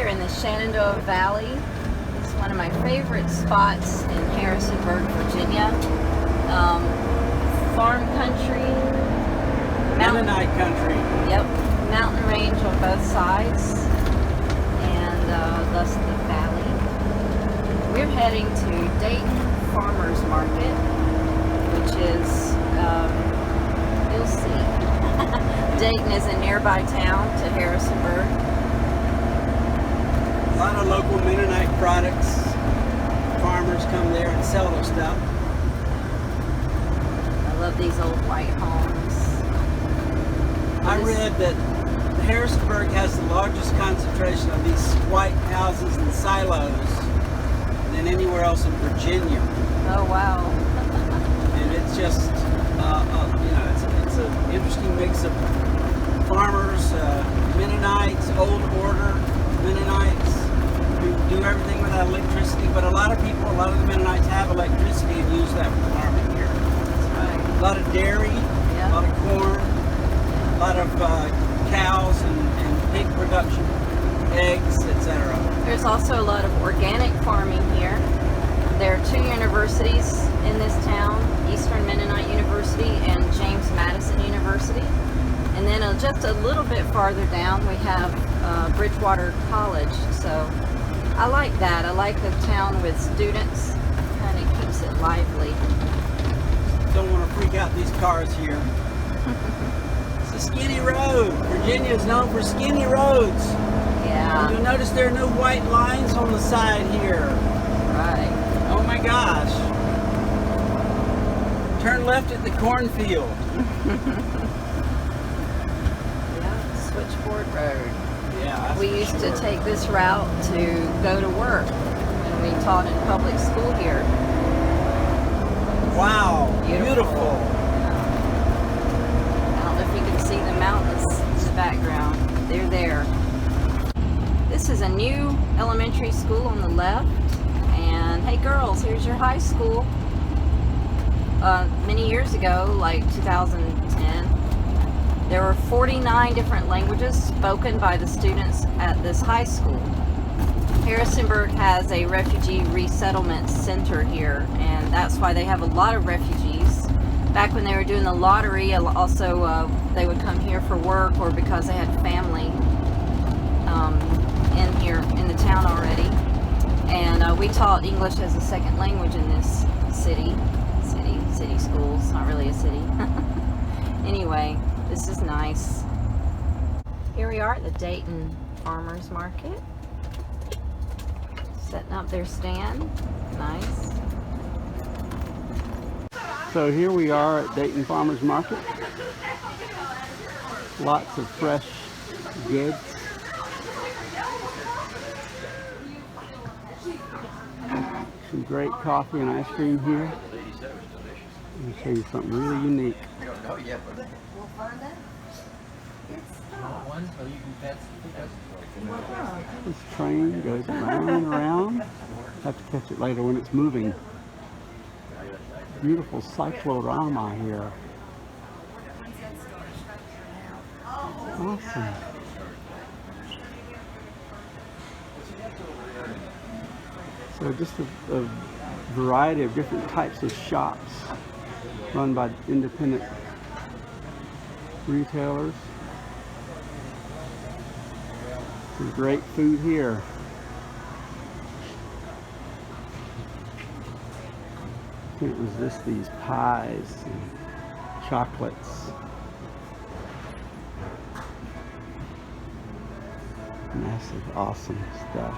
here in the Shenandoah Valley. It's one of my favorite spots in Harrisonburg, Virginia. Farm country. Mennonite country. Yep. Mountain range on both sides. And thus the valley. We're heading to Dayton Farmers Market, which is, you'll see. Dayton is a nearby town to Harrisonburg. A lot of local Mennonite products. Farmers come there and sell their stuff. I love these old white homes. I read that Harrisonburg has the largest concentration of these white houses and silos than anywhere else in Virginia. Oh wow. And it's just, you know, it's an interesting mix of farmers, Mennonites, old order Mennonites, who do everything without electricity. But a lot of people, a lot of the Mennonites have electricity and use that for farming here. That's right. A lot of dairy, a lot of corn, a lot of cows and pig production, eggs, etc. There's also a lot of organic farming here. There are two universities in this town, Eastern Mennonite University and James Madison University. And then just a little bit farther down we have Bridgewater College. So I like that. I like the town with students. Kind of keeps it lively. Don't want to freak out these cars here. It's a skinny road. Virginia is known for skinny roads. Yeah. You'll notice there are no white lines on the side here. Right. Oh my gosh. Turn left at the cornfield. Yeah, Switchboard Road. Yeah. We used to take this route to go to work when we taught in public school here. Wow. Beautiful. I don't know if you can see the mountains in the background. They're there. This is a new elementary school on the left. And hey girls, here's your high school. Many years ago, like 2010, there were 49 different languages spoken by the students at this high school. Harrisonburg has a refugee resettlement center here, and that's why they have a lot of refugees. Back when they were doing the lottery, also they would come here for work or because they had family in here in the town already. And we taught English as a second language in this city schools, not really a city. Anyway, this is nice. Here we are at the Dayton Farmers Market. Setting up their stand. Nice. So here we are at Dayton Farmers Market. Lots of fresh goods. Some great coffee and ice cream here. Let me show you something really unique. This train goes around and around. Have to catch it later when it's moving. Beautiful cyclorama here. Awesome. So just a variety of different types of shops run by independent retailers. Some great food here. I can't resist these pies and chocolates. Massive, awesome stuff.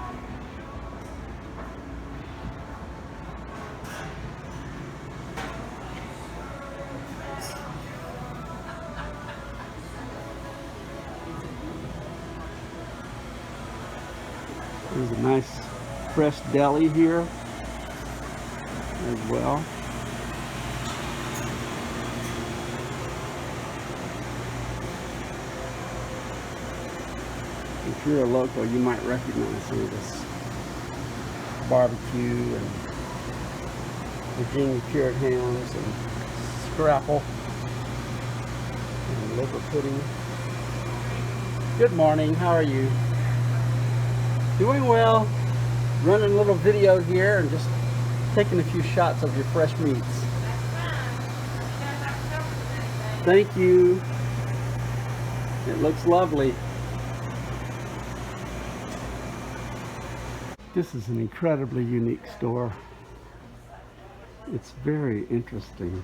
There's a nice fresh deli here as well. If you're a local, you might recognize some of this barbecue and Virginia cured hams and scrapple and liver pudding. Good morning, how are you? Doing well. Running a little video here and just taking a few shots of your fresh meats. Thank you. It looks lovely. This is an incredibly unique store. It's very interesting.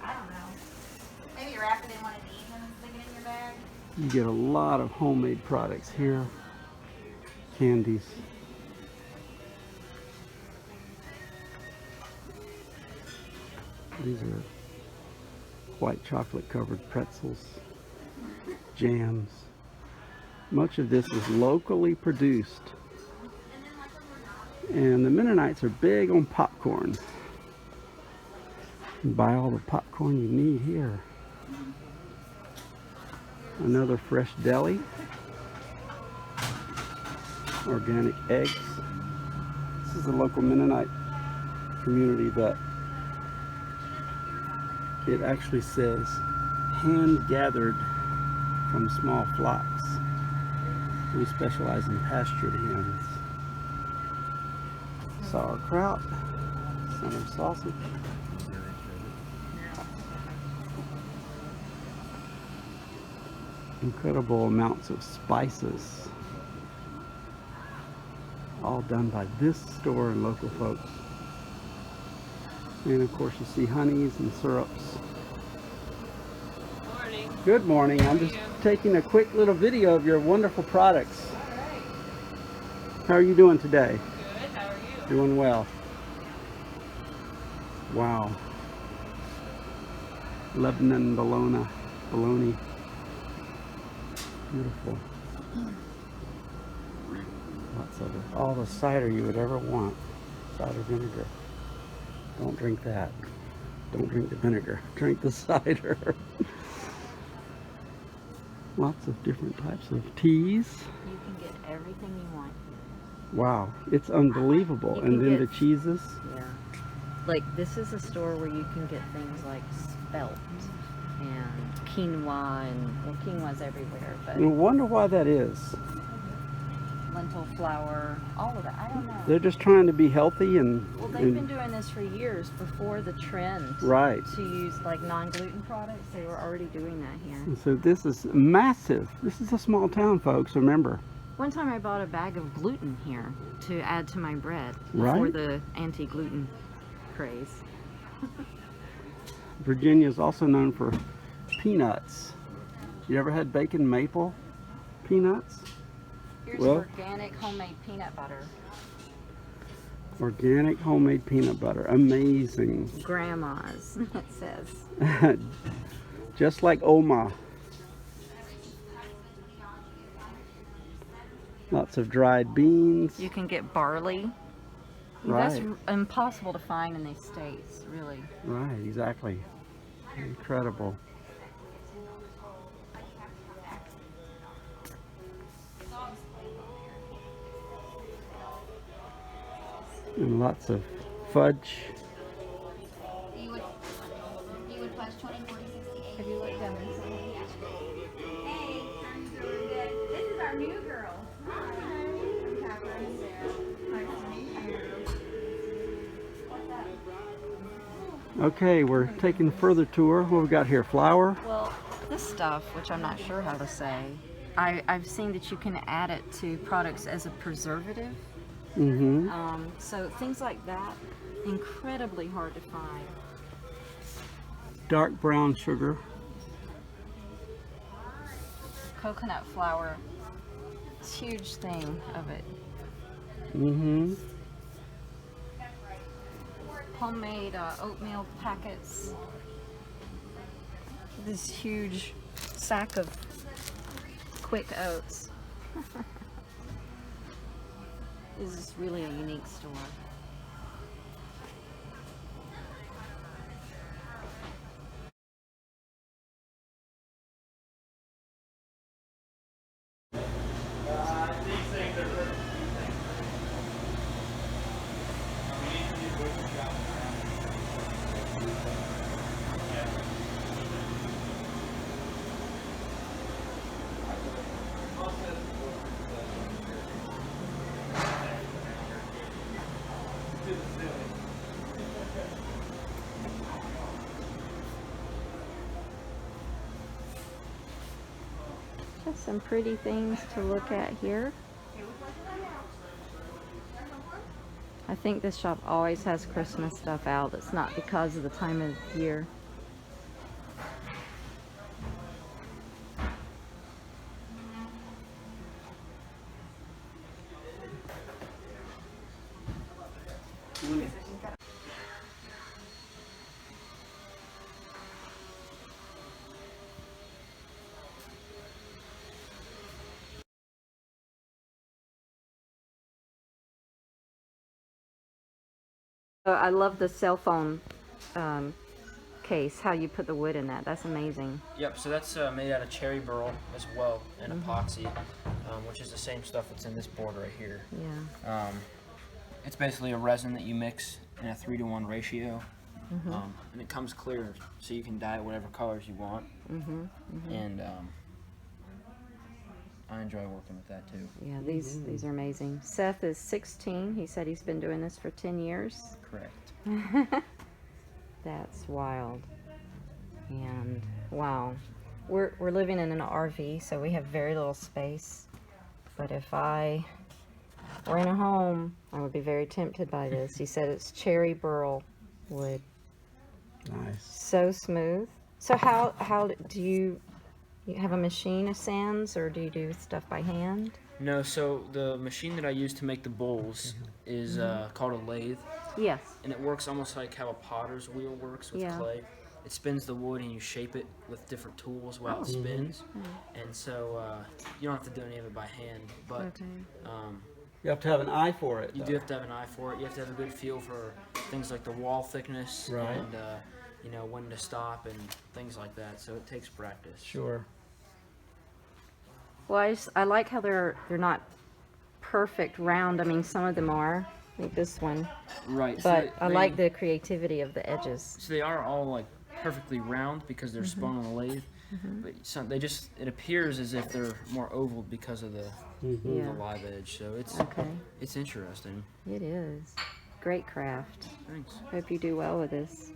I don't know. Maybe wrap it in one of these and stick it in your bag. You get a lot of homemade products here. Candies. These are white chocolate covered pretzels, jams. Much of this is locally produced. And the Mennonites are big on popcorn. You buy all the popcorn you need here. Another fresh deli. Organic eggs. This is a local Mennonite community that it actually says hand gathered from small flocks. We specialize in pastured hens. Sauerkraut, summer sausage. Incredible amounts of spices. All done by this store and local folks. And of course you see honeys and syrups. Morning. Good morning. I'm just taking a quick little video of your wonderful products. Alright. How are you doing today? Good. How are you? Doing well. Wow. Lebanon bologna. Beautiful. Lots of it. All the cider you would ever want. Cider vinegar. Don't drink that. Don't drink the vinegar. Drink the cider. Lots of different types of teas. You can get everything you want. Wow, it's unbelievable. You And can then get- the cheeses. Yeah. Like, this is a store where you can get things like spelt and quinoa, and, well, quinoa's everywhere, but I wonder why that is. lentil flour, all of that. I don't know. They're just trying to be healthy and. Well, they've been doing this for years before the trend Right. to use like non-gluten products. They were already doing that here. And so this is massive. This is a small town, folks. Remember. One time I bought a bag of gluten here to add to my bread before Right. the anti-gluten craze. Virginia is also known for peanuts. You ever had bacon maple peanuts? Here's Well- organic homemade peanut butter. Organic homemade peanut butter. Amazing. Grandma's, it says. Just like Oma. Lots of dried beans. You can get barley. Right. That's impossible to find in these states, really. Right, exactly. Incredible. And lots of fudge. You would fudge 20, 40, 68. Have you looked down this one? Hey, I'm doing good. This is our new girl. Hi. I'm Catherine. Sarah. Nice to meet you. What's up? Okay, we're taking a further tour. What we got here? Flour? Well, this stuff, which I'm not sure how to say, I've seen that you can add it to products as a preservative. Mm-hmm. So things like that, incredibly hard to find. Dark brown sugar. Coconut flour, it's a huge thing of it. Mm-hmm. Homemade oatmeal packets. This huge sack of quick oats. This is really a unique store. Got some pretty things to look at here. I think this shop always has Christmas stuff out. It's not because of the time of year. I love the cell phone case, how you put the wood in that. That's amazing. Yep, so that's made out of cherry burl as well, and epoxy, which is the same stuff that's in this board right here. Yeah. It's basically a resin that you mix in a 3-to-1 ratio, and it comes clear, so you can dye it whatever colors you want. And I enjoy working with that too. Yeah, these are amazing. Seth is 16. He said he's been doing this for 10 years. Correct. That's wild. And wow, we're living in an RV, so we have very little space. But if I were in a home, I would be very tempted by this. He said it's cherry burl wood. Nice. So smooth. So how do you have a machine of sands, or do you do stuff by hand? No, so the machine that I use to make the bowls is called a lathe. Yes. And it works almost like how a potter's wheel works with clay. It spins the wood and you shape it with different tools while it spins. And so you don't have to do any of it by hand, but You have to have an eye for it. you do have to have an eye for it. You have to have a good feel for things like the wall thickness and you know, when to stop and things like that. So it takes practice. Sure. Well, I like how they're not perfect round. I mean, some of them are, like this one. Right. But so I like the creativity of the edges. So they are all like perfectly round because they're spun on a lathe. But some, it appears as if they're more oval because of the live edge. So it's interesting. It is. Great craft. Thanks. Hope you do well with this.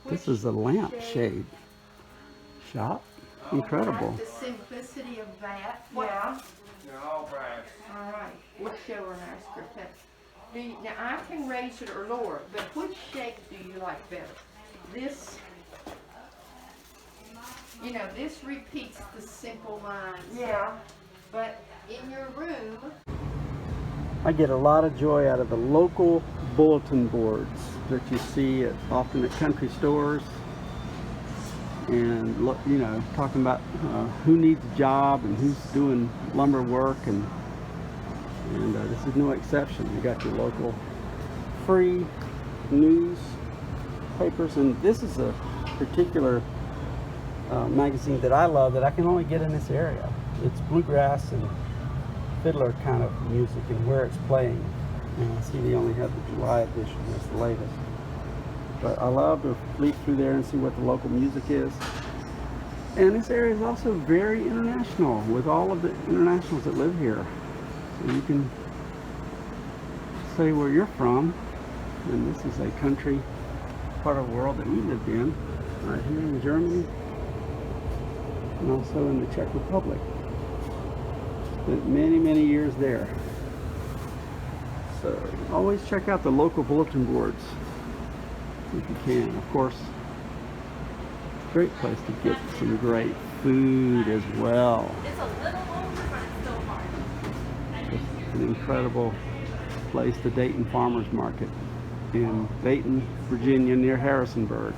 This is a lampshade shop. Incredible. The simplicity of that. Yeah. All right. We'll show her and ask her that. Now I can raise it or lower it, but which shape do you like better? This, you know, this repeats the simple lines. Yeah. But in your room, I get a lot of joy out of the local bulletin boards that you see often at country stores, and you know, talking about who needs a job and who's doing lumber work, and this is no exception. You got your local free news papers, and this is a particular magazine that I love that I can only get in this area. It's bluegrass and fiddler kind of music and where it's playing. And I see they only have the July edition, that's the latest. But I love to leaf through there and see what the local music is. And this area is also very international with all of the internationals that live here. So you can say where you're from. And this is a country part of the world that we lived in, right here in Germany, and also in the Czech Republic. Spent many, many years there. So always check out the local bulletin boards if you can. Of course, great place to get some great food as well. It's a little older, but it's still hard. It's an incredible place, the Dayton Farmers Market in Dayton, Virginia, near Harrisonburg.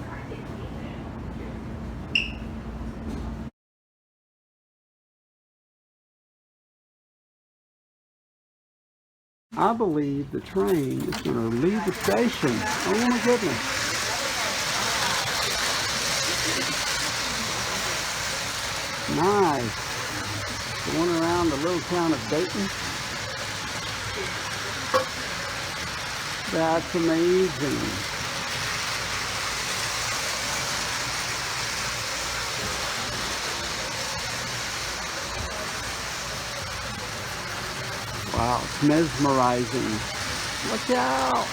I believe the train is going to leave the station. Oh my goodness. Nice. Going around the little town of Dayton. That's amazing. Wow, it's mesmerizing. Watch out.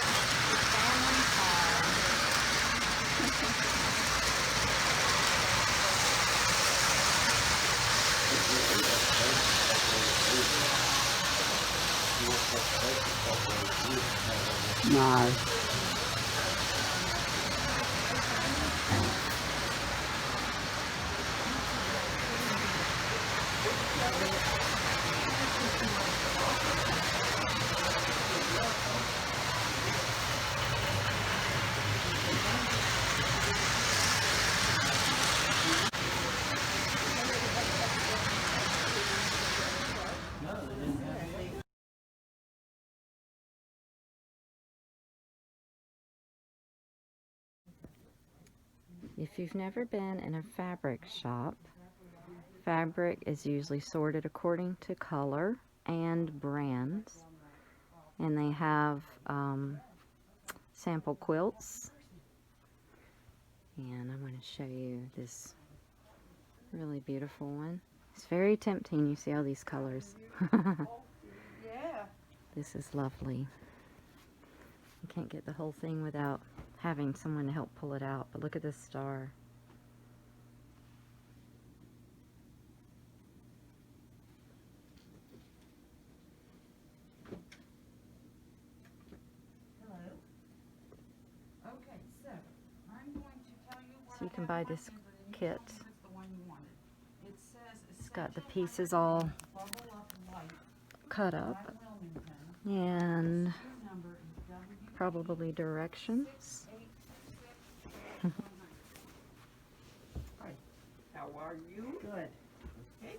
Nice. If you've never been in a fabric shop, fabric is usually sorted according to color and brands. And they have sample quilts. And I'm going to show you this really beautiful one. It's very tempting. You see all these colors. Yeah. This is lovely. You can't get the whole thing without having someone to help pull it out. But look at this star. Okay, so I'm going to tell you what So you can I buy have this on here, but kit. you tell me if it's the one you wanted. It says It's got the Essential pieces all Bubble Up Light cut by up Wilmington. and Your number is W probably directions. 686. How are you? Good. Okay.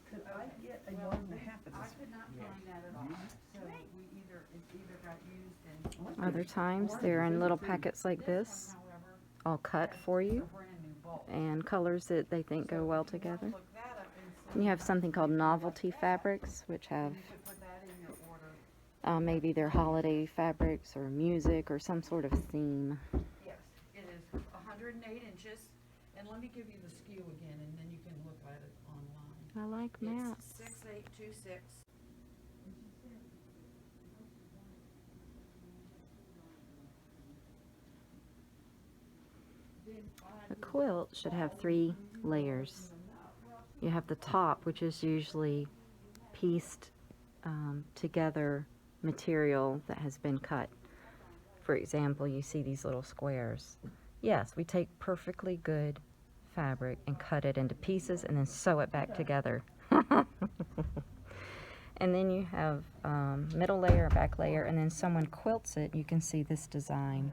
Could I get a yard and a half of this? I could not find that at all. So it either got used in Other times they're in little packets like this, however, all cut for a you, brand new bulb. and colors that they think go well together. Look that up and see And you have something called novelty fabrics, which have if you could put that in your order. maybe their holiday fabrics or music or some sort of theme. Yes, it is 108 inches, and let me give you the SKU again, and then you can look at it online. I like maps. It's 6826. A quilt should have 3 layers. You have the top, which is usually pieced together material that has been cut. For example, you see these little squares. Yes, we take perfectly good fabric and cut it into pieces and then sew it back together. And then you have middle layer, back layer, and then someone quilts it. You can see this design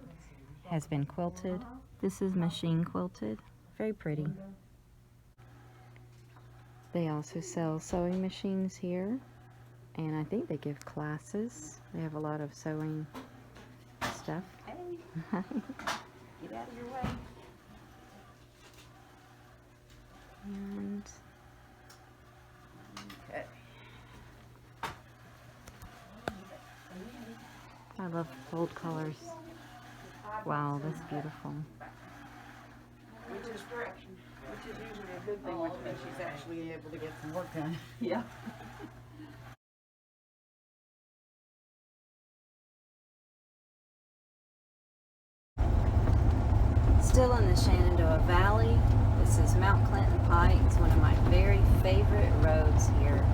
has been quilted. This is machine quilted. Very pretty. They also sell sewing machines here, and I think they give classes. They have a lot of sewing stuff. Hey, get out of your way. And Okay. I love bold colors. Wow, that's beautiful. Which is usually a good thing, which means she's actually able to get some work done. Yeah. Still in the Shenandoah Valley. This is Mount Clinton Pike. It's one of my very favorite roads here.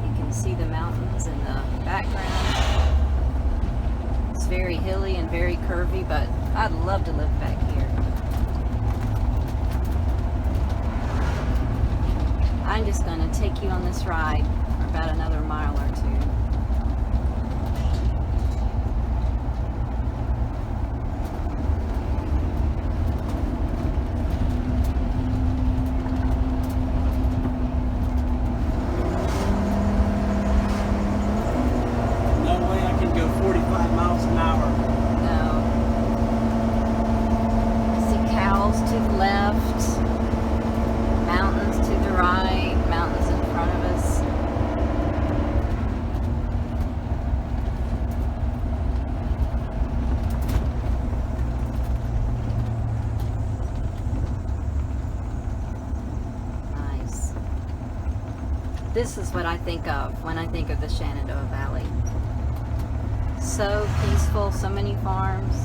You can see the mountains in the background. It's very hilly and very curvy, but I'd love to live back here. I'm just going to take you on this ride for about another mile or two. No way I can go 45 miles an hour. No. I see cows to the left, mountains to the right, mountains in front of us. Nice. This is what I think of when I think of the Shenandoah Valley. so peaceful, so many farms.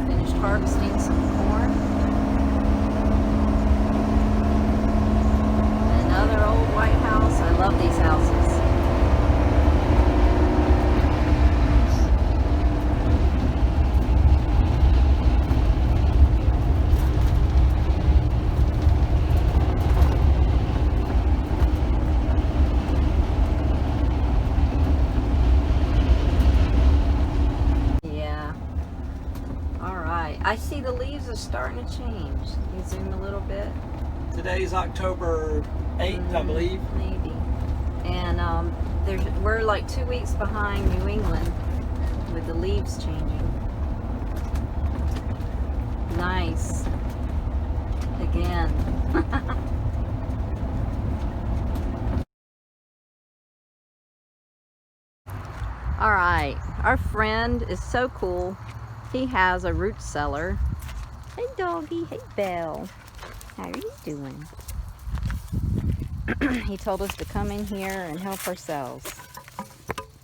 Finished harvesting some corn. Another old white house. I love these houses. I see the leaves are starting to change. Can you zoom a little bit? Today's October 8th, I believe. Maybe. And we're like 2 weeks behind New England with the leaves changing. Nice. Again. All right. Our friend is so cool. He has a root cellar. Hey doggy, hey Belle. How are you doing? He told us to come in here and help ourselves.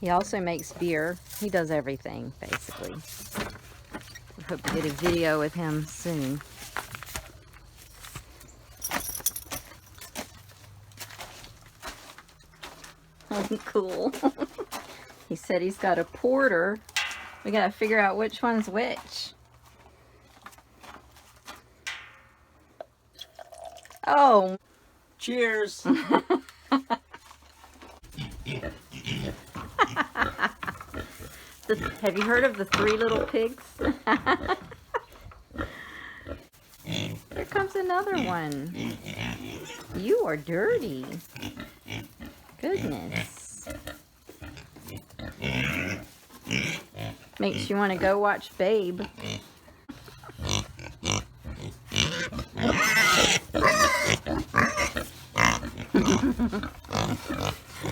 He also makes beer. He does everything, basically. I hope to get a video with him soon. Cool. He said he's got a porter. We gotta figure out which one's which. Oh. Cheers. Have you heard of the 3 little pigs? Here comes another one. You are dirty. Goodness. Makes you want to go watch Babe.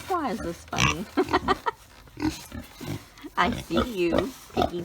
Why is this funny? I see you, piggy.